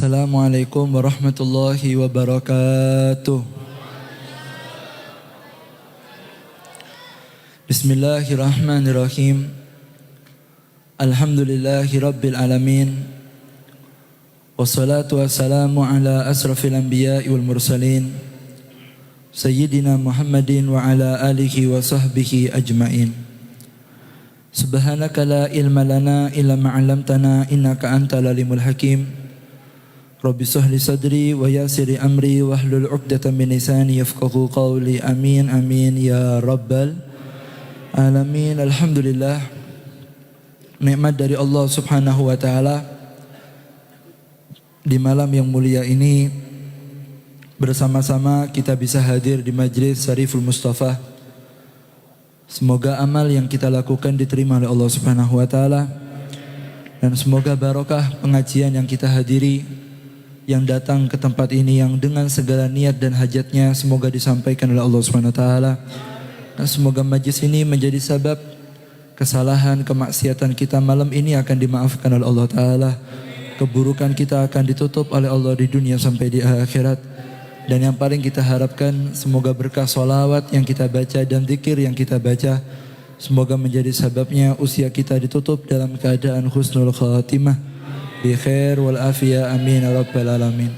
Assalamualaikum warahmatullahi wabarakatuh. Bismillahirrahmanirrahim. Alhamdulillahi rabbil alamin. Wassalatu wassalamu ala asrafil anbiya'i wal mursalin Sayyidina Muhammadin wa ala alihi wa sahbihi ajmain. Subhanaka la ilma lana illa ma'alamtana innaka antal alimul hakim. Rabbi sahli sadri wa yasiri amri wahlul 'uqdatam min lisani yafqahu qawli. Amin amin ya rabbal alamin. Alhamdulillah, nikmat dari Allah Subhanahu wa taala di malam yang mulia ini bersama-sama kita bisa hadir di Majlis Syariful Mustafa. Semoga amal yang kita lakukan diterima oleh Allah Subhanahu wa taala, dan semoga barokah pengajian yang kita hadiri, yang datang ke tempat ini yang dengan segala niat dan hajatnya semoga disampaikan oleh Allah Subhanahu wa taala. Dan semoga majlis ini menjadi sebab kesalahan, kemaksiatan kita malam ini akan dimaafkan oleh Allah taala. Keburukan kita akan ditutup oleh Allah di dunia sampai di akhirat. Dan yang paling kita harapkan, semoga berkah sholawat yang kita baca dan zikir yang kita baca, semoga menjadi sebabnya usia kita ditutup dalam keadaan husnul khatimah bi khair wal afiyah. Amin ya rabbal alamin.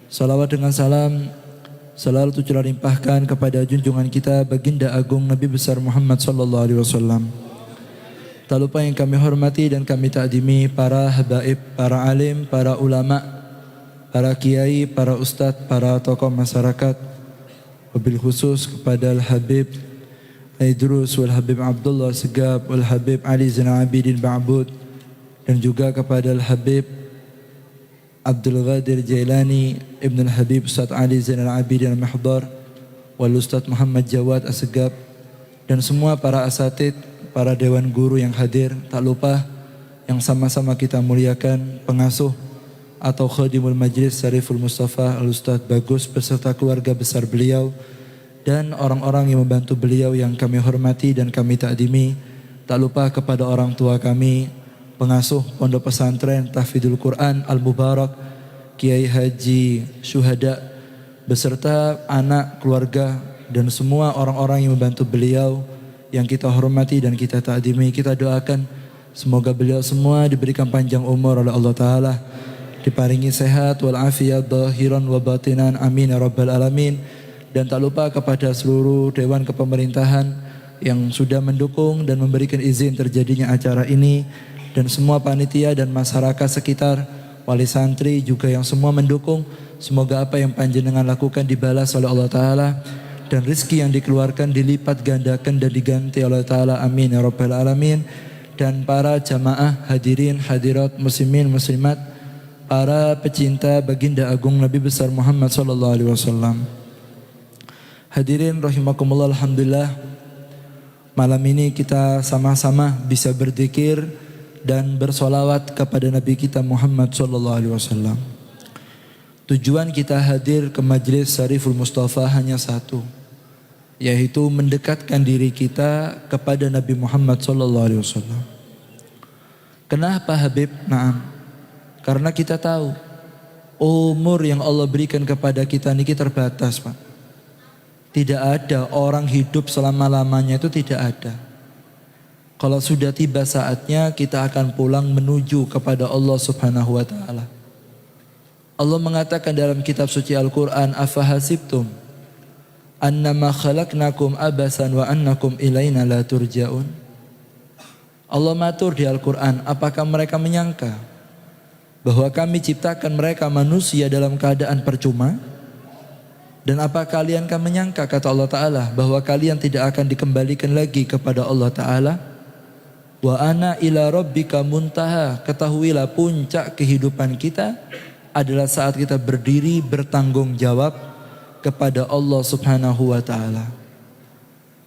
Salawat dengan salam selalu tercurah limpahkan kepada junjungan kita baginda agung Nabi besar Muhammad sallallahu alaihi wasallam. Tak lupa yang kami hormati dan kami takdimi para habaib, para alim, para ulama, para kiai, para ustadz, para tokoh masyarakat, wabil khusus kepada Al-Habib Aidrus wal Habib Abdullah Segab wal Habib Ali Zainal Abidin Ba'bud, dan juga kepada Al-Habib Abdul Ghadir Jailani Ibn Al-Habib Ustadz Ali Zainal Abidin Al-Mahdar wal Ustadz Muhammad Jawad As-Segab, dan semua para asatid, para dewan guru yang hadir. Tak lupa yang sama-sama kita muliakan pengasuh atau khadimul majlis Syariful Mustafa Al-Ustadz Bagus beserta keluarga besar beliau, dan orang-orang yang membantu beliau yang kami hormati dan kami takdimi. Tak lupa kepada orang tua kami, pengasuh Pondok Pesantren Tahfidzul Quran Al-Mubarak Kiai Haji Syuhada beserta anak, keluarga, dan semua orang-orang yang membantu beliau yang kita hormati dan kita takdimi. Kita doakan semoga beliau semua diberikan panjang umur oleh Allah Ta'ala, diparingi sehat wal afiyat zahiran wa batinan. Amin ya rabbal alamin. Dan tak lupa kepada seluruh dewan kepemerintahan yang sudah mendukung dan memberikan izin terjadinya acara ini, dan semua panitia dan masyarakat sekitar, wali santri juga yang semua mendukung. Semoga apa yang panjenengan lakukan dibalas oleh Allah Ta'ala, dan rezeki yang dikeluarkan dilipat gandakan dan diganti oleh Ta'ala. Amin ya rabbal alamin. Dan para jamaah hadirin hadirat muslimin muslimat, para pecinta baginda agung Nabi besar Muhammad sallallahu alaihi wasallam. Hadirin rahimakumullah, alhamdulillah malam ini kita sama-sama bisa berzikir dan bersolawat kepada Nabi kita Muhammad sallallahu alaihi wasallam. Tujuan kita hadir ke Majlis Syariful Mustafa hanya satu, yaitu mendekatkan diri kita kepada Nabi Muhammad sallallahu alaihi wasallam. Kenapa Habib? Naam. Karena kita tahu umur yang Allah berikan kepada kita ini terbatas, Pak. Tidak ada orang hidup selama-lamanya, itu tidak ada. Kalau sudah tiba saatnya kita akan pulang menuju kepada Allah Subhanahu wa taala. Allah mengatakan dalam kitab suci Al-Qur'an, afahasibtum annama khalaqnakum abasan wa annakum ilaina la turja'un. Allah matur di Al-Qur'an, apakah mereka menyangka bahwa kami ciptakan mereka manusia dalam keadaan percuma? Dan apa kalian kan menyangka, kata Allah Ta'ala, bahwa kalian tidak akan dikembalikan lagi kepada Allah Ta'ala? Wa ana ila rabbika muntaha. Ketahuilah puncak kehidupan kita adalah saat kita berdiri bertanggung jawab kepada Allah Subhanahu wa taala.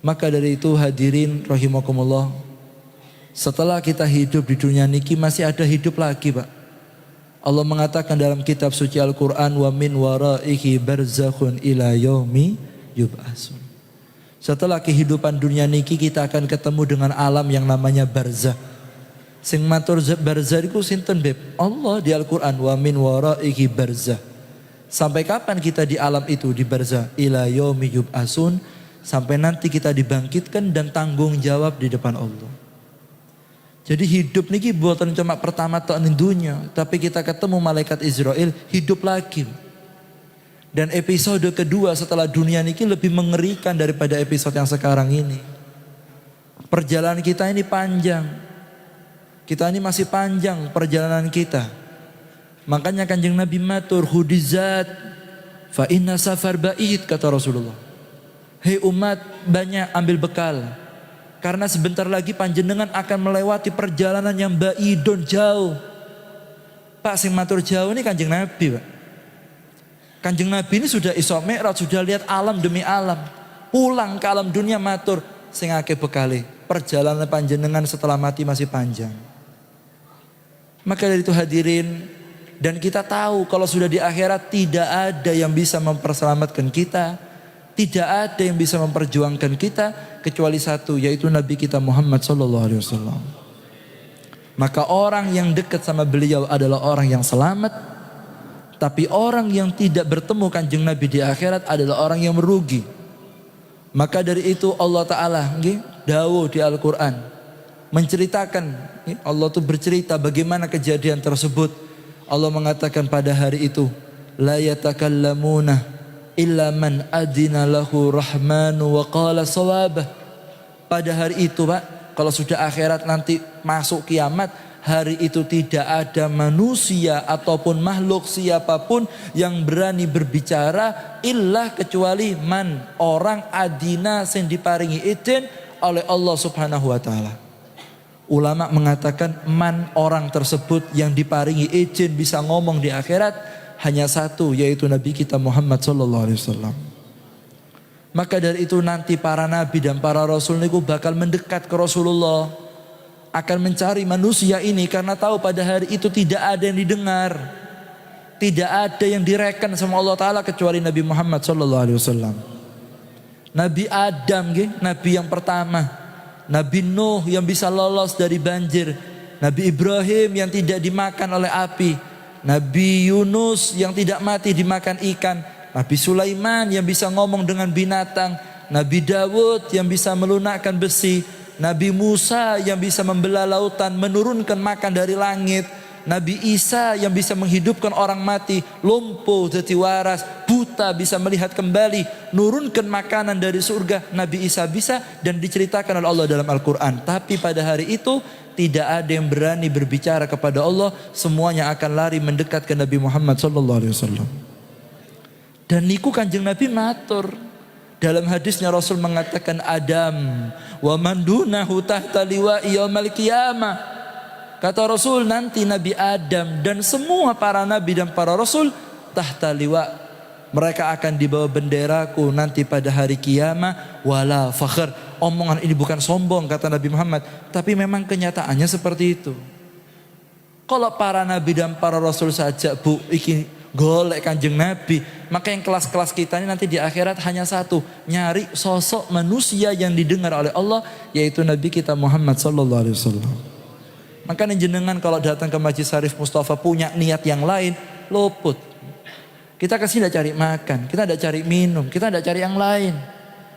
Maka dari itu hadirin rahimakumullah, setelah kita hidup di dunia niki masih ada hidup lagi, Pak. Allah mengatakan dalam kitab suci Al-Qur'an, wa min waraihi barzakhun ila yaumi yub'atsun. Setelah kehidupan dunia niki kita akan ketemu dengan alam yang namanya barzakh. Sing matur barzah iku sinten, Beb? Allah di Al-Qur'an, wa min waraihi barzah. Sampai kapan kita di alam itu, di barzah? Ila yaumi yub'asun, sampai nanti kita dibangkitkan dan tanggung jawab di depan Allah. Jadi hidup niki buatan cuma pertama tok ning dunya, tapi kita ketemu malaikat Israel, hidup lagi. Dan episode kedua setelah dunia niki lebih mengerikan daripada episode yang sekarang ini. Perjalanan kita ini panjang. Kita ini masih panjang perjalanan kita. Makanya Kanjeng Nabi matur, hudizat fa inna safar ba'id, kata Rasulullah. Hei umat, banyak ambil bekal. Karena sebentar lagi panjenengan akan melewati perjalanan yang ba'idun, jauh. Pak, sing matur jauh ini Kanjeng Nabi, Pak. Kanjeng Nabi ini sudah Isra Mi'raj, sudah lihat alam demi alam. Pulang ke alam dunia matur, sing akeh bekale. Perjalanan panjenengan setelah mati masih panjang. Maka dari itu hadirin, dan kita tahu kalau sudah di akhirat tidak ada yang bisa memperselamatkan kita, tidak ada yang bisa memperjuangkan kita kecuali satu, yaitu Nabi kita Muhammad SAW. Maka orang yang dekat sama beliau adalah orang yang selamat, tapi orang yang tidak bertemu Kanjeng Nabi di akhirat adalah orang yang merugi. Maka dari itu Allah Ta'ala dawuh di Al-Quran menceritakan, Allah tuh bercerita bagaimana kejadian tersebut. Allah mengatakan pada hari itu, la yatakallamuna illa man adina lahu rahmanu wa qala sawabah. Pada hari itu, Pak, kalau sudah akhirat nanti masuk kiamat, hari itu tidak ada manusia ataupun makhluk siapapun yang berani berbicara illa kecuali man, orang adina sing diparingi izin oleh Allah Subhanahu wa taala. Ulama mengatakan man, orang tersebut yang diparingi izin bisa ngomong di akhirat hanya satu, yaitu Nabi kita Muhammad SAW. Maka dari itu nanti para nabi dan para rasul niku bakal mendekat ke Rasulullah, akan mencari manusia ini karena tahu pada hari itu tidak ada yang didengar, tidak ada yang direken sama Allah Ta'ala kecuali Nabi Muhammad SAW. Nabi Adam, nabi yang pertama. Nabi Nuh yang bisa lolos dari banjir. Nabi Ibrahim yang tidak dimakan oleh api. Nabi Yunus yang tidak mati dimakan ikan. Nabi Sulaiman yang bisa ngomong dengan binatang. Nabi Dawud yang bisa melunakkan besi. Nabi Musa yang bisa membelah lautan, menurunkan makan dari langit. Nabi Isa yang bisa menghidupkan orang mati, lumpuh jadi waras, buta bisa melihat kembali, nurunkan makanan dari surga. Nabi Isa bisa, dan diceritakan oleh Allah dalam Al-Quran. Tapi pada hari itu tidak ada yang berani berbicara kepada Allah, semuanya akan lari mendekat ke Nabi Muhammad SAW. Dan niku Kanjeng Nabi matur. Dalam hadisnya Rasul mengatakan, Adam wa man dunahu tahta liwa'i yaumal qiyamah. Kata Rasul, nanti Nabi Adam dan semua para nabi dan para rasul tahta liwa, mereka akan dibawa benderaku nanti pada hari kiamat. Wala fakhr, omongan ini bukan sombong kata Nabi Muhammad, tapi memang kenyataannya seperti itu. Kalau para nabi dan para rasul saja Bu iki golek Kanjeng Nabi, maka yang kelas-kelas kita ini nanti di akhirat hanya satu, nyari sosok manusia yang didengar oleh Allah, yaitu Nabi kita Muhammad SAW. Makanya jenengan kalau datang ke Masjid Syarif Mustafa punya niat yang lain, luput. Kita kesini tidak cari makan, kita tidak cari minum, kita tidak cari yang lain.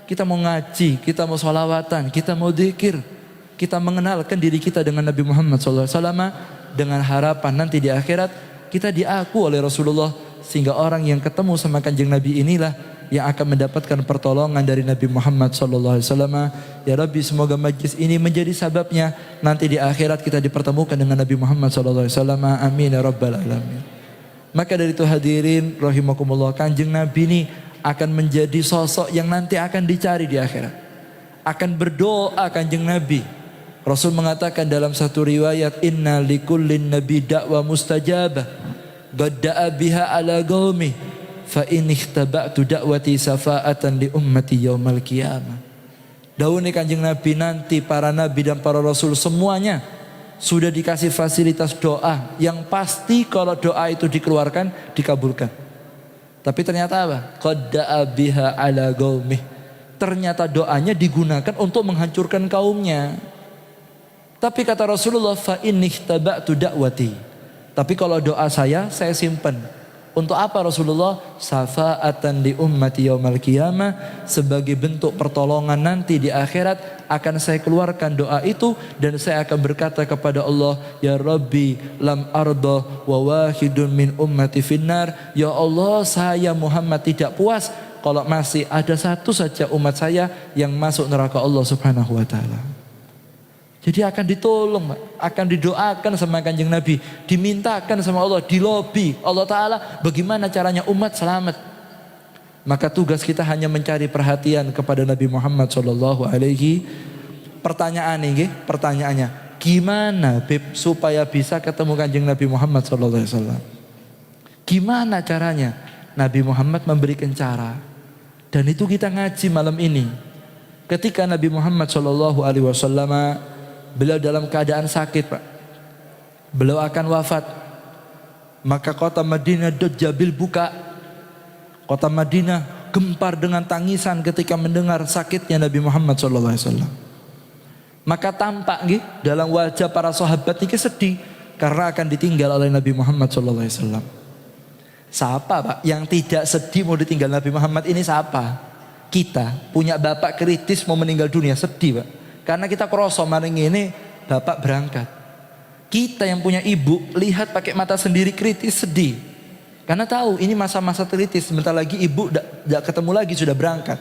Kita mau ngaji, kita mau sholawatan, kita mau dzikir, kita mengenalkan diri kita dengan Nabi Muhammad SAW, dengan harapan nanti di akhirat kita diaku oleh Rasulullah, sehingga orang yang ketemu sama Kanjeng Nabi inilah yang akan mendapatkan pertolongan dari Nabi Muhammad SAW. Ya Rabbi, semoga majlis ini menjadi sababnya nanti di akhirat kita dipertemukan dengan Nabi Muhammad SAW. Amin ya Rabbal Alamin. Maka dari itu hadirin rahimakumullah, Kanjeng Nabi ini akan menjadi sosok yang nanti akan dicari di akhirat. Akan berdoa Kanjeng Nabi. Rasul mengatakan dalam satu riwayat, inna likullin nabi da'wa mustajabah gadda'a biha ala qaumi fa in ikhtaba'tu da'wati safa'atan li ummati yaumal qiyamah. Daun Kanjeng Nabi, nanti para nabi dan para rasul semuanya sudah dikasih fasilitas doa yang pasti kalau doa itu dikeluarkan dikabulkan. Tapi ternyata apa? Qad da'a biha ala qaumi. Ternyata doanya digunakan untuk menghancurkan kaumnya. Tapi kata Rasulullah, fa inni ihtaba'tu da'wati. Tapi kalau doa saya simpan. Untuk apa Rasulullah? Safa'atan li ummati yaumal qiyamah, sebagai bentuk pertolongan nanti di akhirat akan saya keluarkan doa itu, dan saya akan berkata kepada Allah, ya Rabbi lam arda wa wahidun min ummati finnar. Ya Allah, saya Muhammad tidak puas kalau masih ada satu saja umat saya yang masuk neraka Allah Subhanahu wa taala. Jadi akan ditolong, akan didoakan sama Kanjeng Nabi, dimintakan sama Allah, dilobi Allah Ta'ala bagaimana caranya umat selamat. Maka tugas kita hanya mencari perhatian kepada Nabi Muhammad SAW. Pertanyaannya, gimana Beb supaya bisa ketemu Kanjeng Nabi Muhammad SAW? Gimana caranya? Nabi Muhammad memberikan cara, dan itu kita ngaji malam ini. Ketika Nabi Muhammad SAW, beliau dalam keadaan sakit, Pak. Beliau akan wafat. Maka kota Madinah Dajjabil buka. Kota Madinah gempar dengan tangisan ketika mendengar sakitnya Nabi Muhammad SAW. Maka tampak dalam wajah para sahabat ini sedih karena akan ditinggal oleh Nabi Muhammad SAW. Siapa, Pak, yang tidak sedih mau ditinggal Nabi Muhammad ini? Siapa? Kita punya bapak kritis mau meninggal dunia, sedih, Pak. Karena kita kroso maring ini bapak berangkat. Kita yang punya ibu lihat pakai mata sendiri kritis, sedih. Karena tahu ini masa-masa kritis, sebentar lagi ibu tidak ketemu lagi, sudah berangkat.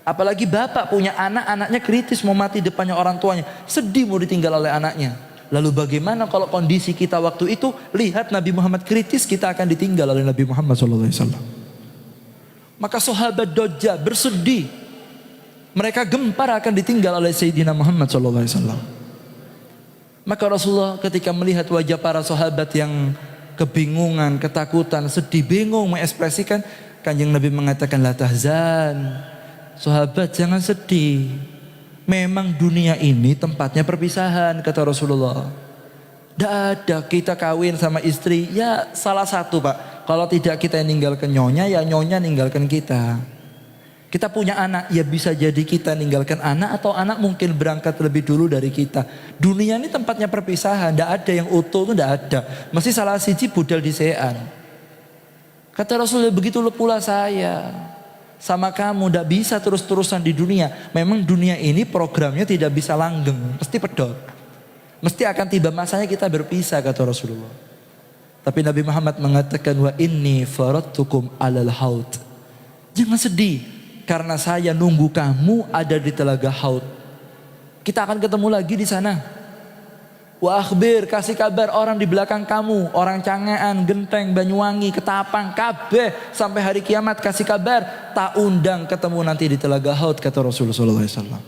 Apalagi bapak punya anak, anaknya kritis mau mati depannya orang tuanya, sedih mau ditinggal oleh anaknya. Lalu bagaimana kalau kondisi kita waktu itu lihat Nabi Muhammad kritis, kita akan ditinggal oleh Nabi Muhammad SAW. Maka sahabat Dajjal bersedih. Mereka gempar akan ditinggal oleh Sayyidina Muhammad SAW. Maka Rasulullah ketika melihat wajah para sahabat yang kebingungan, ketakutan, sedih, bingung mengekspresikan, Kanjeng Nabi mengatakan, la tahzan, sahabat jangan sedih. Memang dunia ini tempatnya perpisahan, kata Rasulullah. Tidak ada kita kawin sama istri, ya salah satu, Pak. Kalau tidak kita yang ninggalkan nyonya, ya nyonya ninggalkan kita. Kita punya anak, ya bisa jadi kita ninggalkan anak, atau anak mungkin berangkat lebih dulu dari kita. Dunia ini tempatnya perpisahan, tidak ada yang utuh, itu tidak ada. Mesti salah siji budal disean. Kata Rasulullah, begitu pula saya sama kamu, tidak bisa terus-terusan di dunia. Memang dunia ini programnya tidak bisa langgeng, mesti pedot. Mesti akan tiba masanya kita berpisah, kata Rasulullah. Tapi Nabi Muhammad mengatakan, wa inni faradtukum alal haud. Jangan sedih, karena saya nunggu kamu ada di telaga Haud. Kita akan ketemu lagi di sana. Wa akhbir, kasih kabar orang di belakang kamu, orang Cangean, Genteng, Banyuwangi, Ketapang, kabeh sampai hari kiamat, kasih kabar tak undang ketemu nanti di telaga Haud, kata Rasulullah SAW.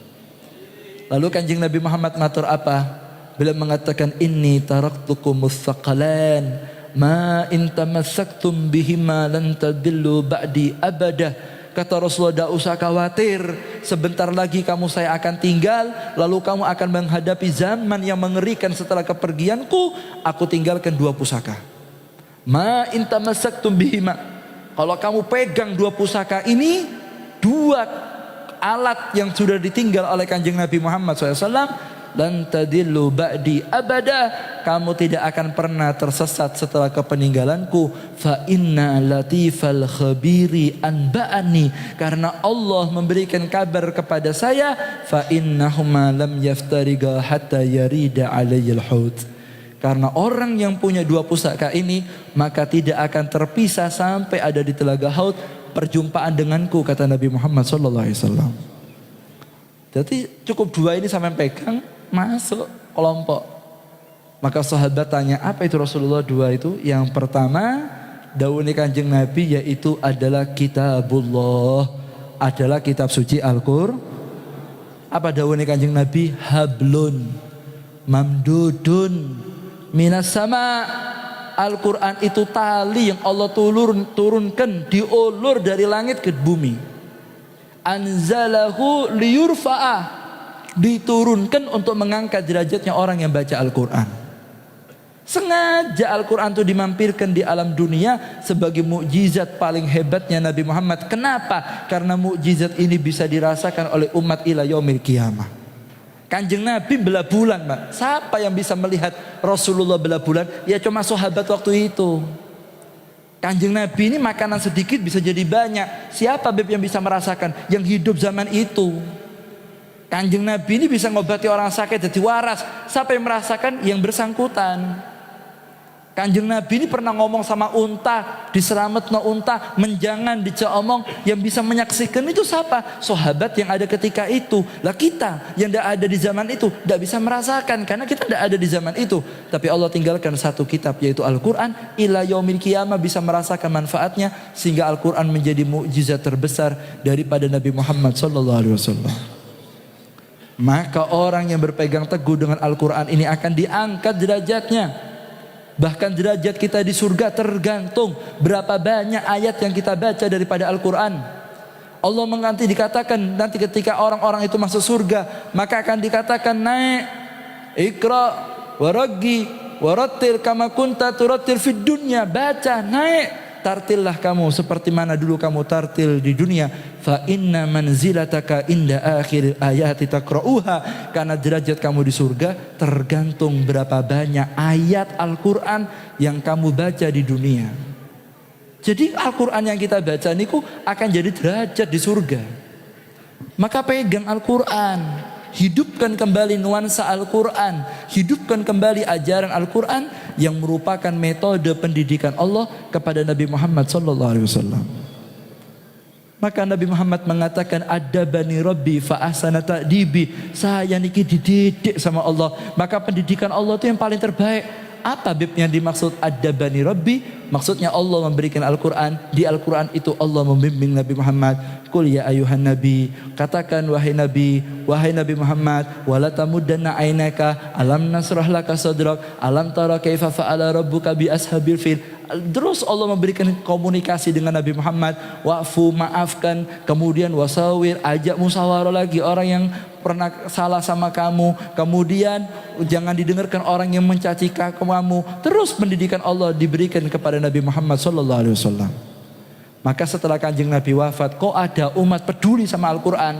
Lalu Kanjeng Nabi Muhammad matur apa? Beliau mengatakan, inni taraktukumus tsaqalan ma in tamassaktum bihima lan tadillu ba'di abadah. Kata Rasulullah, tidak usah khawatir, sebentar lagi kamu saya akan tinggal, lalu kamu akan menghadapi zaman yang mengerikan setelah kepergianku. Aku tinggalkan dua pusaka. Ma in tamassaktum bihima. Kalau kamu pegang dua pusaka ini, dua alat yang sudah ditinggal oleh Kanjeng Nabi Muhammad SAW, lan tadillu ba'di abada, kamu tidak akan pernah tersesat setelah kepeninggalanku. Fa inna latifal khabiri anba'ani, karena Allah memberikan kabar kepada saya, fa innahuma lam yaftariga hatta yarida alayyal haud. Karena orang yang punya dua pusaka ini maka tidak akan terpisah sampai ada di telaga Haud perjumpaan denganku, kata Nabi Muhammad SAW. Jadi cukup dua ini sampai pegang, masuk kelompok. Maka sahabat tanya, apa itu Rasulullah dua itu? Yang pertama, daun Kanjeng Nabi, yaitu adalah kitabullah, adalah kitab suci Al-Qur'an. Apa daun Kanjeng Nabi? Hablun mamdudun minas sama. Al-Quran itu tali yang Allah turunkan, diulur dari langit ke bumi. Anzalahu liyurfa'ah, diturunkan untuk mengangkat derajatnya orang yang baca Al-Quran. Sengaja Al-Quran itu dimampirkan di alam dunia sebagai mukjizat paling hebatnya Nabi Muhammad. Kenapa? Karena mukjizat ini bisa dirasakan oleh umat ila yaumil qiyamah. Kanjeng Nabi belah bulan, Pak. Siapa yang bisa melihat Rasulullah belah bulan? Ya cuma sahabat waktu itu. Kanjeng Nabi ini makanan sedikit bisa jadi banyak. Siapa Beb yang bisa merasakan? Yang hidup zaman itu. Kanjeng Nabi ini bisa ngobati orang sakit jadi waras. Siapa yang merasakan? Yang bersangkutan. Kanjeng Nabi ini pernah ngomong sama unta, diselametno unta, menjangan diceomong, yang bisa menyaksikan itu siapa? Sahabat yang ada ketika itu. Lah kita yang tidak ada di zaman itu tidak bisa merasakan karena kita tidak ada di zaman itu. Tapi Allah tinggalkan satu kitab yaitu Al-Quran, ila yaumil qiyamah bisa merasakan manfaatnya sehingga Al-Quran menjadi mukjizat terbesar daripada Nabi Muhammad SAW. Maka orang yang berpegang teguh dengan Al-Quran ini akan diangkat derajatnya. Bahkan derajat kita di surga tergantung berapa banyak ayat yang kita baca daripada Al-Quran. Allah menganti dikatakan nanti ketika orang-orang itu masuk surga, maka akan dikatakan naik, ikra waraggi warattil kama kunta turattil fid dunya. Baca, naik, tartillah kamu seperti mana dulu kamu tartil di dunia. Fa inna manzilataka inda akhir ayati taqra'uha. Karena derajat kamu di surga tergantung berapa banyak ayat Al-Quran yang kamu baca di dunia. Jadi Al-Quran yang kita baca niku akan jadi derajat di surga. Maka pegang Al-Quran, hidupkan kembali nuansa Al-Quran, hidupkan kembali ajaran Al-Quran yang merupakan metode pendidikan Allah kepada Nabi Muhammad SAW. Maka Nabi Muhammad mengatakan, adabani Rabbi fa ahsana ta'dibi. Saya niki dididik sama Allah. Maka pendidikan Allah itu yang paling terbaik. Apa Bib yang dimaksud adabani Rabbi? Maksudnya Allah memberikan Al-Quran. Di Al-Quran itu Allah membimbing Nabi Muhammad. Qul ya ayuhan Nabi, katakan wahai Nabi Muhammad, wala tamuddanna ainaka alam nasrah laka sadrak alam tara kaifa fa'ala rabbuka bi ashabil fil. Terus Allah memberikan komunikasi dengan Nabi Muhammad, wa'fu, maafkan, kemudian wasawir, ajak musyawarah lagi orang yang pernah salah sama kamu, kemudian jangan didengarkan orang yang mencaci kamu. Terus pendidikan Allah diberikan kepada Nabi Muhammad SAW. Maka setelah Kanjeng Nabi wafat, kok ada umat peduli sama Al-Quran?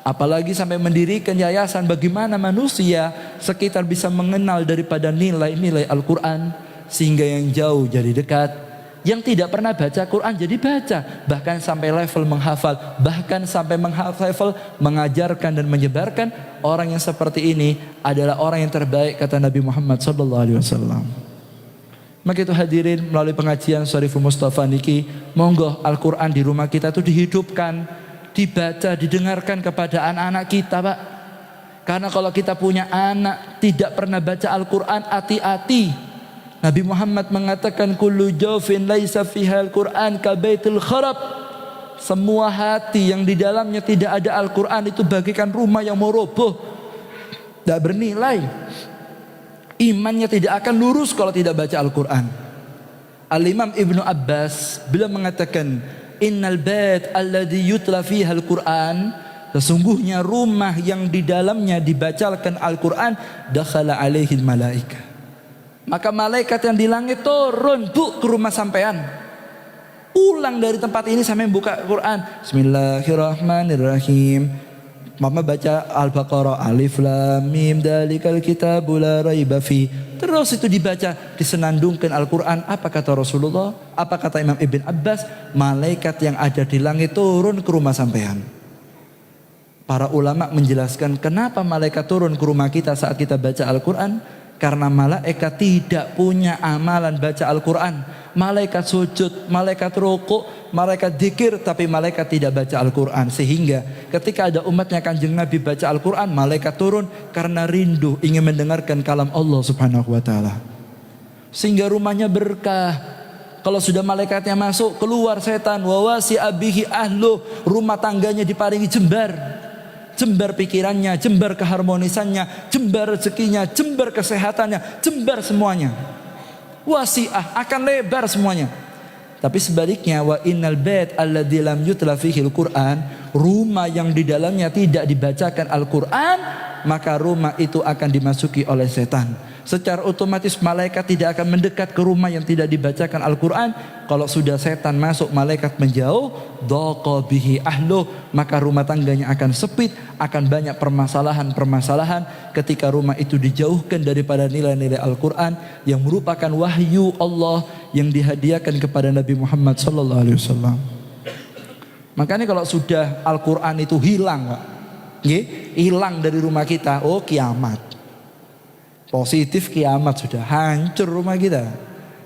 Apalagi sampai mendirikan yayasan. Bagaimana manusia sekitar bisa mengenal daripada nilai-nilai Al-Quran, sehingga yang jauh jadi dekat, yang tidak pernah baca Quran jadi baca, bahkan sampai level menghafal, bahkan sampai level mengajarkan dan menyebarkan. Orang yang seperti ini adalah orang yang terbaik kata Nabi Muhammad SAW. Maka itu hadirin, melalui pengajian Syariful Mustafa niki, monggo Al-Quran di rumah kita itu dihidupkan, dibaca, didengarkan kepada anak-anak kita, Pak. Karena kalau kita punya anak tidak pernah baca Al-Quran, hati-hati. Nabi Muhammad mengatakan, kullu jawfin laisa fiha Al-Quran ka baitul kharab. Semua hati yang di dalamnya tidak ada Al-Quran itu bagikan rumah yang mau roboh, tidak bernilai. Imannya tidak akan lurus kalau tidak baca Al-Quran. Al-Imam Ibnu Abbas beliau mengatakan, innal bait alladhi yutla fiha Al-Quran, sesungguhnya rumah yang di dalamnya dibacakan Al-Quran, dakhala alaihi malaika. Maka malaikat yang di langit turun bu ke rumah sampean. Pulang dari tempat ini sampai buka Quran. Bismillahirrahmanirrahim. Mama baca Al-Baqarah, alif lam mim dalikal kitabul la raiba fi. Terus itu dibaca, disenandungkan Al-Quran. Apa kata Rasulullah? Apa kata Imam Ibn Abbas? Malaikat yang ada di langit turun ke rumah sampean. Para ulama menjelaskan kenapa malaikat turun ke rumah kita saat kita baca Al-Quran. Karena malaikat tidak punya amalan baca Al-Quran. Malaikat sujud, malaikat rukuk, malaikat dzikir, tapi malaikat tidak baca Al-Quran. Sehingga ketika ada umatnya Kanjeng Nabi baca Al-Quran, malaikat turun karena rindu ingin mendengarkan kalam Allah Subhanahu wa ta'ala. Sehingga rumahnya berkah. Kalau sudah malaikatnya masuk, keluar setan. Wa wasi'a bihi ahlu, rumah tangganya diparingi jembar. Jembar pikirannya, jembar keharmonisannya, jembar rezekinya, jembar kesehatannya, jembar semuanya. Wasi'ah, akan lebar semuanya. Tapi sebaliknya, wa innal bait alladzi lam yutla fihi al-Qur'an, rumah yang di dalamnya tidak dibacakan Al-Qur'an, maka rumah itu akan dimasuki oleh setan. Secara otomatis malaikat tidak akan mendekat ke rumah yang tidak dibacakan Al-Quran. Kalau sudah setan masuk, malaikat menjauh, dhaqa bihi ahluh, maka rumah tangganya akan sempit, akan banyak permasalahan-permasalahan ketika rumah itu dijauhkan daripada nilai-nilai Al-Quran yang merupakan wahyu Allah yang dihadiahkan kepada Nabi Muhammad SAW. Makanya kalau sudah Al-Quran itu hilang, Pak, hilang dari rumah kita, oh kiamat. Positif kiamat, sudah hancur rumah kita.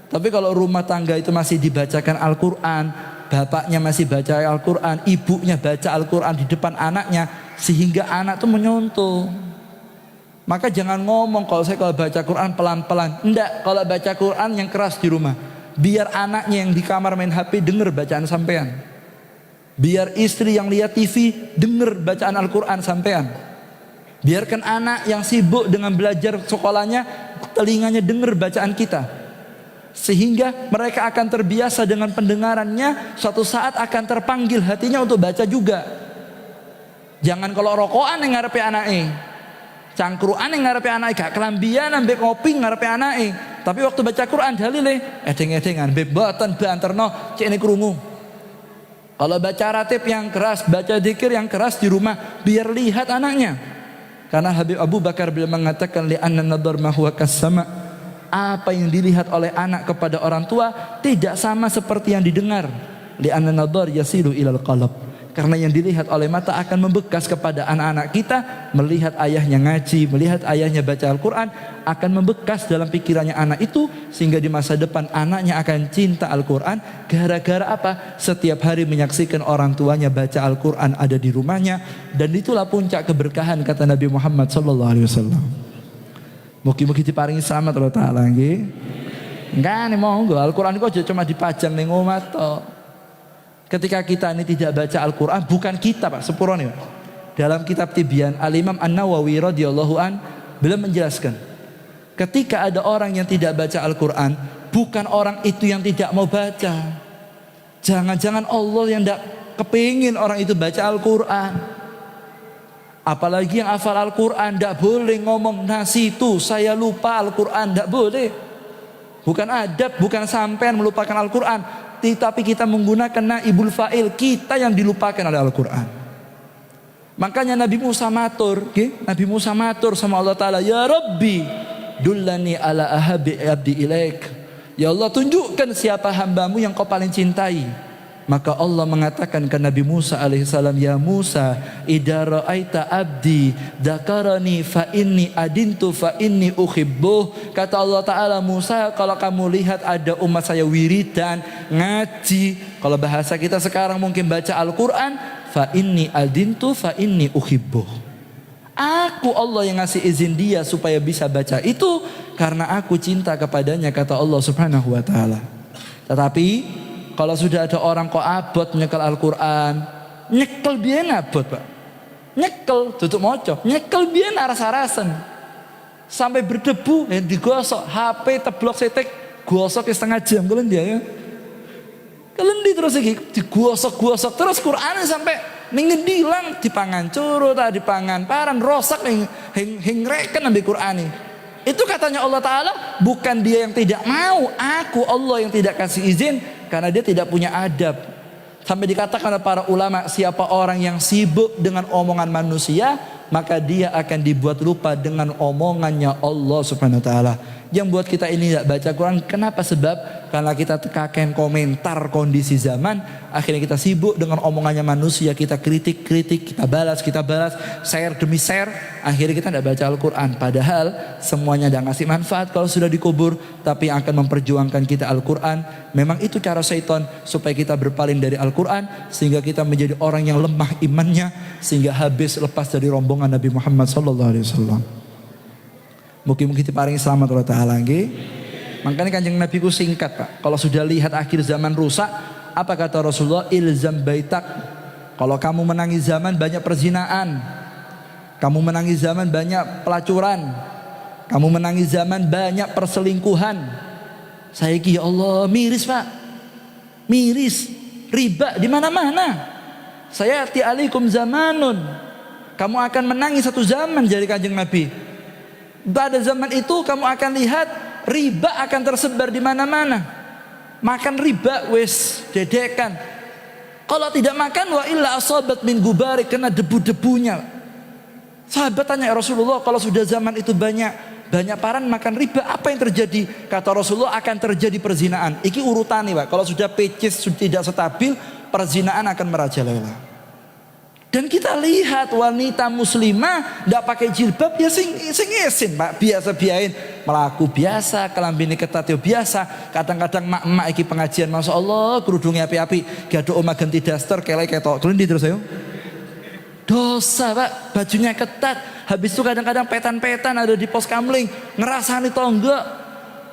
Tapi kalau rumah tangga itu masih dibacakan Al-Quran, bapaknya masih baca Al-Quran, ibunya baca Al-Quran di depan anaknya, sehingga anak itu menyontoh. Maka jangan ngomong kalau baca Quran pelan-pelan. Enggak, kalau baca Quran yang keras di rumah. Biar anaknya yang di kamar main HP dengar bacaan sampean. Biar istri yang lihat TV dengar bacaan Al-Quran sampean. Biarkan anak yang sibuk dengan belajar sekolahnya, telinganya dengar bacaan kita. Sehingga mereka akan terbiasa dengan pendengarannya, suatu saat akan terpanggil hatinya untuk baca juga. Jangan kalau rokokan yang ngarepe anake, cangkruan yang ngarepe anake, gak kelambian ambek kopi ngarepe anake. Tapi waktu baca Quran dalile edeng-edengan, bebatan banterno cek ini krungu. Kalau baca ratib yang keras, baca zikir yang keras di rumah, biar lihat anaknya. Karena Habib Abu Bakar beliau mengatakan li'anna nadhar ma huwa kas-sama'. Apa yang dilihat oleh anak kepada orang tua tidak sama seperti yang didengar. Li'anna nadhar yasilu ilal qalb. Karena yang dilihat oleh mata akan membekas kepada anak-anak kita. Melihat ayahnya ngaji, melihat ayahnya baca Al-Quran, akan membekas dalam pikirannya anak itu, sehingga di masa depan anaknya akan cinta Al-Quran. Gara-gara apa? Setiap hari menyaksikan orang tuanya baca Al-Quran ada di rumahnya. Dan itulah puncak keberkahan, kata Nabi Muhammad SAW. Mugi-mugi diparingi selamat Allah Ta'ala. Enggak nih monggo, Al-Quran itu cuma dipajang ning omah tok. Ketika kita ini tidak baca Al-Quran, bukan kita Pak, sepurone. Dalam kitab Tibyan, Al-Imam An-Nawawi radhiyallahu an beliau menjelaskan, ketika ada orang yang tidak baca Al-Quran, bukan orang itu yang tidak mau baca. Jangan-jangan Allah yang tidak kepingin orang itu baca Al-Quran. Apalagi yang hafal Al-Quran, tidak boleh ngomong nasitu, saya lupa Al-Quran, tidak boleh. Bukan adab, bukan sampean melupakan Al-Quran, tapi kita menggunakan naibul fa'il, kita yang dilupakan oleh Al-Quran. Makanya Nabi Musa matur, Nabi Musa matur sama Allah Ta'ala, ya Rabbi dullani ala ahabi abdi ilaik. Ya Allah, tunjukkan siapa hambamu yang kau paling cintai. Maka Allah mengatakan ke Nabi Musa alaihissalam, ya Musa, idza ra'aita abdi dzakarani fa inni adintu fa inni uhibbuh. Kata Allah Ta'ala, Musa, kalau kamu lihat ada umat saya wiridan, ngaji, kalau bahasa kita sekarang mungkin baca Al-Quran, fa inni adintu fa inni uhibbuh. Aku Allah yang ngasih izin dia supaya bisa baca itu karena aku cinta kepadanya, kata Allah Subhanahu wa Ta'ala. Tetapi kalau sudah ada orang kok abot nyekel Al-Quran, nyekel biyen abot Pak, nyekel tutup moco, nyekel biyen aras-arasan sampai berdebu, digosok HP teblok setek, gosok setengah jam kalian dia ya, kalian terus digosok terus Quran sampai ningin dilang dipangan curu, tak dipangan paran, rosak hing reken ambil Quran ini. Itu katanya Allah Ta'ala, bukan dia yang tidak mau, aku Allah yang tidak kasih izin karena dia tidak punya adab. Sampai dikatakan oleh para ulama, siapa orang yang sibuk dengan omongan manusia, maka dia akan dibuat lupa dengan omongannya Allah Subhanahu wa Ta'ala. Yang buat kita ini tidak baca Quran, kenapa? Sebab karena kita tekakan komentar kondisi zaman, akhirnya kita sibuk dengan omongannya manusia, kita kritik, kita balas, share demi share, akhirnya kita tidak baca Al-Quran. Padahal semuanya tidak ngasih manfaat kalau sudah dikubur, tapi yang akan memperjuangkan kita Al-Quran. Memang itu cara syaitan supaya kita berpaling dari Al-Quran, sehingga kita menjadi orang yang lemah imannya, sehingga habis lepas dari rombongan Nabi Muhammad SAW. Mungkin-mungkin diparingi selamat Allah Ta'ala. Makanya kanjeng Nabi ku singkat Pak. Kalau sudah lihat akhir zaman rusak, apa kata Rasulullah? Ilzam baitak. Kalau kamu menangi zaman banyak perzinaan, kamu menangi zaman banyak pelacuran, kamu menangi zaman banyak perselingkuhan. Saya ya Allah, miris Pak, miris, riba di mana-mana. Saya alaikum zamanun, kamu akan menangi satu zaman, jadi kanjeng Nabi. Pada zaman itu kamu akan lihat riba akan tersebar di mana-mana. Makan riba wis dedekan. Kalau tidak makan wa illa asabat min gubari, kena debu-debunya. Sahabat tanya Rasulullah, kalau sudah zaman itu banyak paran makan riba, apa yang terjadi? Kata Rasulullah, akan terjadi perzinaan. Iki urutan nih Pak. Kalau sudah pecis sudah tidak stabil, perzinaan akan merajalela. Dan kita lihat wanita muslimah tidak pakai jilbab ya sing isin Pak, biasa biain melaku biasa, kelambine ketat yo biasa. Kadang-kadang mak-mak iki pengajian, Masya Allah kerudungnya api-api, gado omah ganti daster kelek ketok kelindi terus ayo. Dosa Pak, bajunya ketat. Habis itu kadang-kadang petan-petan ada di pos kamling, ngerasani tonggo.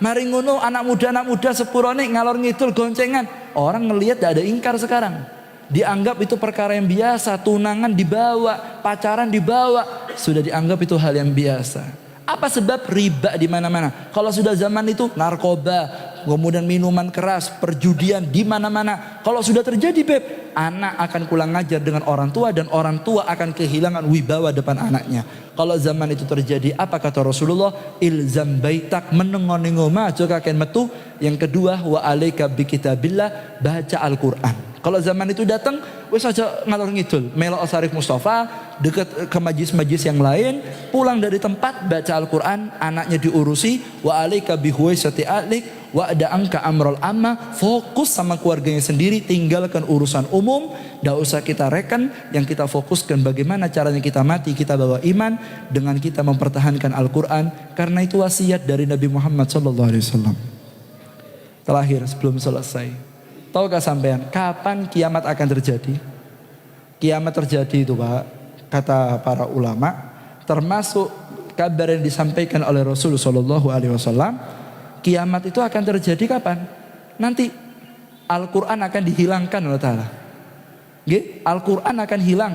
Mari ngono anak muda sepurone ngalor ngidul goncengan. Orang ngelihat tidak ada ingkar sekarang. Dianggap itu perkara yang biasa, tunangan dibawa, pacaran dibawa, sudah dianggap itu hal yang biasa. Apa sebab? Riba di mana-mana. Kalau sudah zaman itu narkoba, kemudian minuman keras, perjudian di mana-mana. Kalau sudah terjadi beb, anak akan kurang ngajar dengan orang tua dan orang tua akan kehilangan wibawa depan anaknya. Kalau zaman itu terjadi, apa kata Rasulullah? Ilzam baitak, menengoni ngoma juga akan metu. Yang kedua, wa alaika bi kitabillah, baca Al-Qur'an. Kalau zaman itu datang, wes aja ngalor ngidul, melok Syarif Mustafa, dekat ke majlis-majlis yang lain, pulang dari tempat baca Al-Qur'an, anaknya diurusi, wa alaika bi huwaisati alik, wa da'anka amrul amma, fokus sama keluarganya sendiri, tinggalkan urusan umum, enggak usah kita reken, yang kita fokuskan bagaimana caranya kita mati, kita bawa iman dengan kita mempertahankan Al-Qur'an, karena itu wasiat dari Nabi Muhammad SAW. Terakhir sebelum selesai, tahukah sampean kapan kiamat akan terjadi? Kiamat terjadi itu Pak, kata para ulama, termasuk kabar yang disampaikan oleh Rasulullah SAW, kiamat itu akan terjadi kapan? Nanti Al-Quran akan dihilangkan oleh Ta'ala. Al-Quran akan hilang.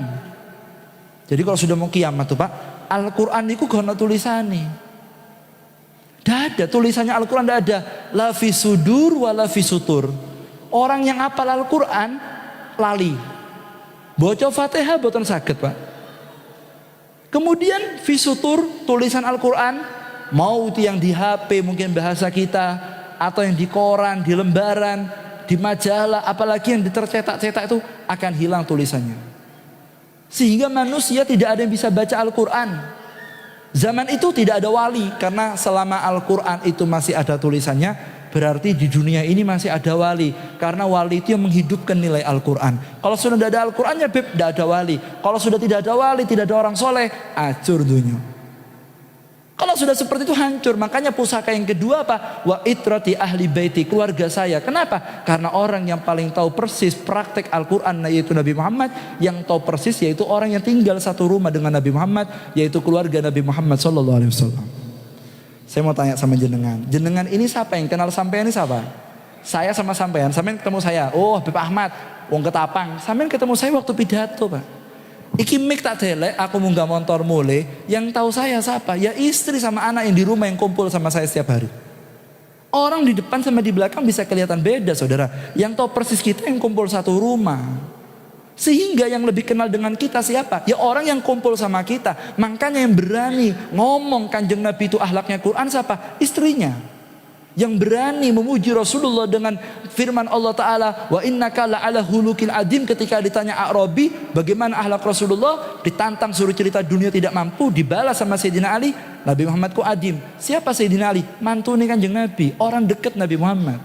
Jadi kalau sudah mau kiamat tuh Pak, Al-Quran itu gak ada tulisannya. Tidak ada tulisannya Al-Quran, tidak ada. La fi sudur wa la fi sutur. Orang yang hafal Al-Quran lali, baca Fatihah boten saged Pak. Kemudian fisutur, tulisan Al-Quran, mau itu yang di HP mungkin bahasa kita, atau yang di koran, di lembaran, di majalah, apalagi yang ditercetak-cetak itu akan hilang tulisannya. Sehingga manusia tidak ada yang bisa baca Al-Quran. Zaman itu tidak ada wali, karena selama Al-Quran itu masih ada tulisannya, berarti di dunia ini masih ada wali. Karena wali itu yang menghidupkan nilai Al-Quran. Kalau sudah tidak ada Al-Qurannya beb, tidak ada wali. Kalau sudah tidak ada wali, tidak ada orang soleh, acur dunia. Kalau sudah seperti itu hancur. Makanya pusaka yang kedua apa? Wa itrati ahli baiti, keluarga saya. Kenapa? Karena orang yang paling tahu persis praktek Al-Quran yaitu Nabi Muhammad. Yang tahu persis yaitu orang yang tinggal satu rumah dengan Nabi Muhammad, yaitu keluarga Nabi Muhammad SAW. Saya mau tanya sama jenengan. Jenengan ini siapa yang kenal sampean ini siapa? Saya sama sampean ketemu saya. Oh, Habib Ahmad, wong Ketapang. Sampean ketemu saya waktu pidato, Pak. Iki mik tak delek, aku munggah motor mulai. Yang tahu saya siapa? Ya istri sama anak yang di rumah yang kumpul sama saya setiap hari. Orang di depan sama di belakang bisa kelihatan beda, saudara. Yang tahu persis kita yang kumpul satu rumah. Sehingga yang lebih kenal dengan kita siapa? Ya orang yang kumpul sama kita. Makanya yang berani ngomong Kanjeng Nabi itu akhlaknya Quran siapa? Istrinya. Yang berani memuji Rasulullah dengan firman Allah Ta'ala, wa innaka la'ala hulukil adim. Ketika ditanya A'rabi bagaimana akhlak Rasulullah, ditantang suruh cerita dunia tidak mampu, dibalas sama Sayyidina Ali, Nabi Muhammad ku adim. Siapa Sayyidina Ali? Mantu nih Kanjeng Nabi, orang dekat Nabi Muhammad.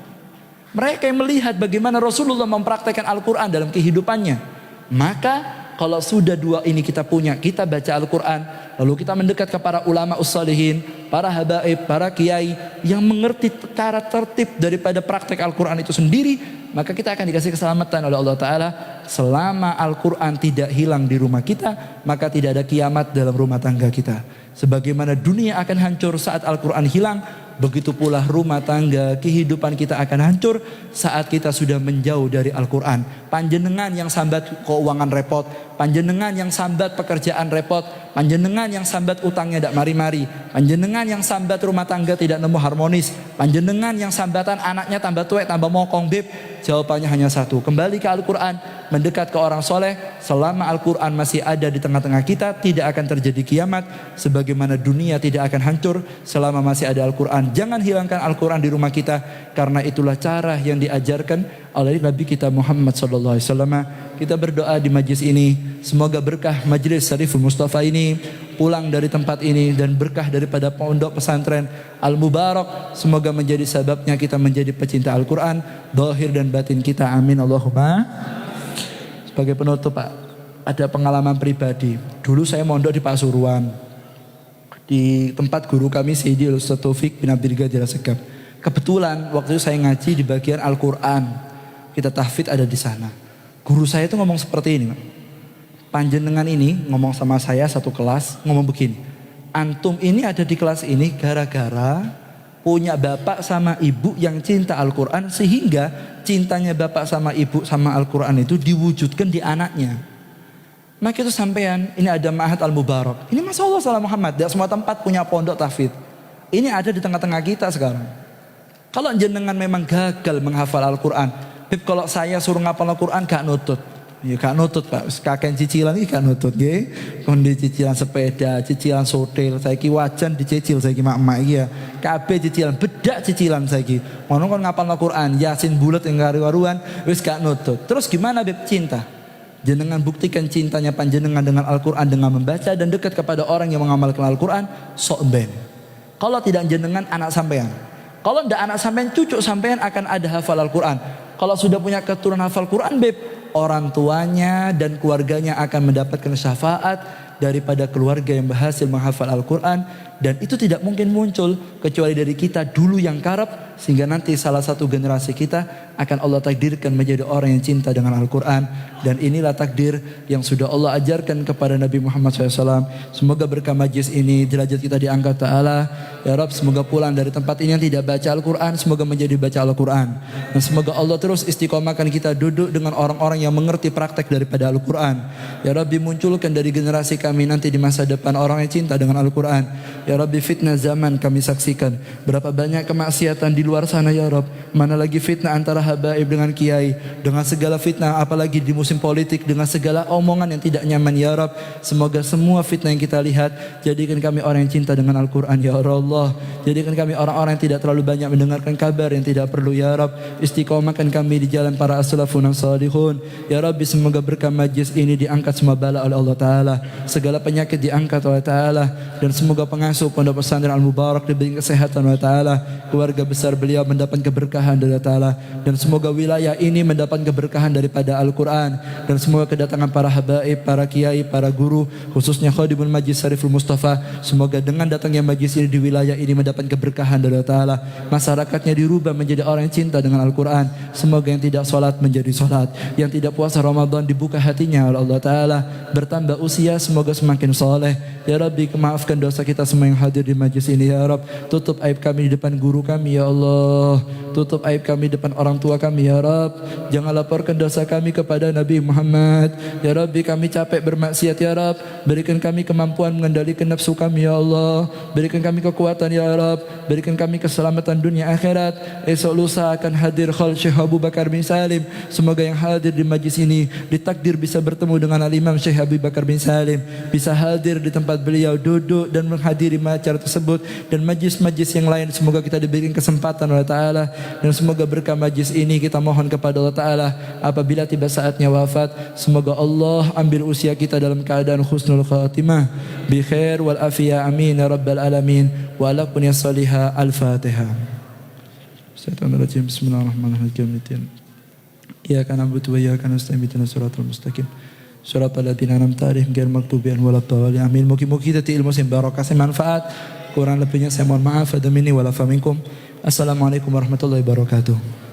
Mereka yang melihat bagaimana Rasulullah mempraktekkan Al-Quran dalam kehidupannya. Maka kalau sudah dua ini kita punya, kita baca Al-Quran, lalu kita mendekat kepada ulama ussalihin, para habaib, para kiai yang mengerti cara tertib daripada praktek Al-Quran itu sendiri, maka kita akan dikasih keselamatan oleh Allah Ta'ala. Selama Al-Quran tidak hilang di rumah kita, maka tidak ada kiamat dalam rumah tangga kita. Sebagaimana dunia akan hancur saat Al-Quran hilang, begitu pula rumah tangga, kehidupan kita akan hancur saat kita sudah menjauh dari Al-Quran. Panjenengan yang sambat keuangan repot, panjenengan yang sambat pekerjaan repot, panjenengan yang sambat utangnya tidak mari-mari, panjenengan yang sambat rumah tangga tidak nemu harmonis, panjenengan yang sambatan anaknya tambah tuwek tambah mokong beb. Jawabannya hanya satu, kembali ke Al-Quran. mendekat ke orang soleh. Selama Al-Quran masih ada di tengah-tengah kita, tidak akan terjadi kiamat. Sebagaimana dunia tidak akan hancur selama masih ada Al-Quran. Jangan hilangkan Al-Quran di rumah kita, karena itulah cara yang diajarkan oleh Nabi kita Muhammad SAW. Kita berdoa di majlis ini, semoga berkah majlis Syariful Mustafa ini, pulang dari tempat ini, dan berkah daripada pondok pesantren Al-Mubarak, semoga menjadi sebabnya kita menjadi pecinta Al-Quran, zahir dan batin kita. Amin Allahumma. Sebagai penutup Pak, ada pengalaman pribadi. Dulu saya mondok di Pasuruan, di tempat guru kami Sayyidi Ustaz Taufik bin Abdul Qadir As-Segaf. Kebetulan waktu itu saya ngaji di bagian Al-Quran, kita tahfidz ada di sana. Guru saya itu ngomong seperti ini, Pak. Panjenengan ini ngomong sama saya satu kelas, ngomong begini, antum ini ada di kelas ini gara-gara punya bapak sama ibu yang cinta Al-Quran, sehingga cintanya bapak sama ibu sama Al-Quran itu diwujudkan di anaknya. Maka itu sampean, ini ada Ma'had Al-Mubarak. Ini Masya Allah salah Muhammad, tidak semua tempat punya pondok tahfidz. Ini ada di tengah-tengah kita sekarang. Kalau jenengan memang gagal menghafal Al-Quran, Bib, kalau saya suruh ngapal Al-Quran gak nutut. Ya gak nutut Pak, kakek cicilan ini gak nutut nggih. Kondi cicilan sepeda, cicilan sotil, saiki wajan dicicil saiki mak-mak iya. Kabeh cicilan, bedak cicilan saiki. Ngono kon ngapal Al-Quran, Yasin bulet yang karu-karuan wis gak nutut. Terus gimana Bib? Cinta. Jenengan buktikan cintanya panjenengan dengan Al-Quran dengan membaca dan dekat kepada orang yang mengamalkan Al-Quran, sok ben. Kalau tidak jenengan anak sampean. Kalau tidak anak sampean, cucu sampean akan ada hafal Al-Quran. Kalau sudah punya keturunan hafal Quran, Beb, orang tuanya dan keluarganya akan mendapatkan syafaat daripada keluarga yang berhasil menghafal Al-Quran. Dan itu tidak mungkin muncul kecuali dari kita dulu yang karep, sehingga nanti salah satu generasi kita akan Allah takdirkan menjadi orang yang cinta dengan Al-Quran. Dan inilah takdir yang sudah Allah ajarkan kepada Nabi Muhammad SAW. Semoga berkah majlis ini derajat kita diangkat Ta'ala. Ya Rabb, semoga pulang dari tempat ini yang tidak baca Al-Quran, semoga menjadi baca Al-Quran. Dan semoga Allah terus istiqomahkan kita duduk dengan orang-orang yang mengerti praktek daripada Al-Quran. Ya Rabbi, munculkan dari generasi kami nanti di masa depan orang yang cinta dengan Al-Quran. Ya Rabbi, fitnah zaman kami saksikan. Berapa banyak kemaksiatan di luar sana ya Rabb. Mana lagi fitnah antara habaib dengan kiai, dengan segala fitnah, apalagi di musim politik, dengan segala omongan yang tidak nyaman ya Rabb. Semoga semua fitnah yang kita lihat, jadikan kami orang yang cinta dengan Al-Quran ya Allah. Jadikan kami orang-orang yang tidak terlalu banyak mendengarkan kabar yang tidak perlu ya Rabb. Istiqomahkan kami di jalan para as-salafun as-salihun. Ya Rabbi, semoga berkah majlis ini diangkat semua bala oleh Allah Ta'ala, segala penyakit diangkat oleh Ta'ala, dan semoga pengasuh pondok pesantren Al-Mubarak diberi kesehatan oleh Ta'ala, keluarga besar beliau mendapat keberkahan dari Ta'ala, dan semoga wilayah ini mendapat keberkahan daripada Al-Quran, dan semoga kedatangan para habaib, para kiai, para guru, khususnya khadimul majlis Syariful Mustafa, semoga dengan datangnya majlis ini di wilayah ini mendapat keberkahan dari Ta'ala, masyarakatnya dirubah menjadi orang yang cinta dengan Al-Quran. Semoga yang tidak sholat menjadi sholat, yang tidak puasa Ramadan dibuka hatinya oleh Allah Ta'ala, bertambah usia semoga semakin soleh. Ya Rabbi, maafkan dosa kita semua yang hadir di majlis ini ya Rabb. Tutup aib kami di depan guru kami ya Allah. Tutup aib kami di depan orang tua kami ya Rabb. Jangan laporkan dosa kami kepada Nabi Muhammad. Ya Rabbi, kami capek bermaksiat ya Rabb. Berikan kami kemampuan mengendalikan nafsu kami ya Allah. Berikan kami kekuatan ya Rabb. Berikan kami keselamatan dunia akhirat. Esok lusa akan hadir Khal Syekh Abu Bakar bin Salim. Semoga yang hadir di majlis ini ditakdir bisa bertemu dengan Al-Imam Syekh Abu Bakar bin Salim, bisa hadir di tempat beliau duduk dan menghadiri acara tersebut, dan majlis-majlis yang lain. Semoga kita diberikan kesempatan oleh Ta'ala, dan semoga berkah majlis ini kita mohon kepada Allah Ta'ala apabila tiba saatnya wafat, semoga Allah ambil usia kita dalam keadaan husnul khatimah bi khair wal afiyah, amin ya rabbal alamin. Wa ala kunya salihah. Al-Fatihah. Bismillahirrahmanirrahim. Iyyaka na'budu wa iyyaka nasta'in ihdinas siratal mustaqim siratal ladzina an'amta 'alaihim ghairil maghdubi 'alaihim waladdallin. Amin. Mugi-mugi kita ilmu yang barokah, manfaat. Kurang lebihnya saya mohon maaf. Ada minni wala faminkum. Assalamualaikum warahmatullahi wabarakatuh.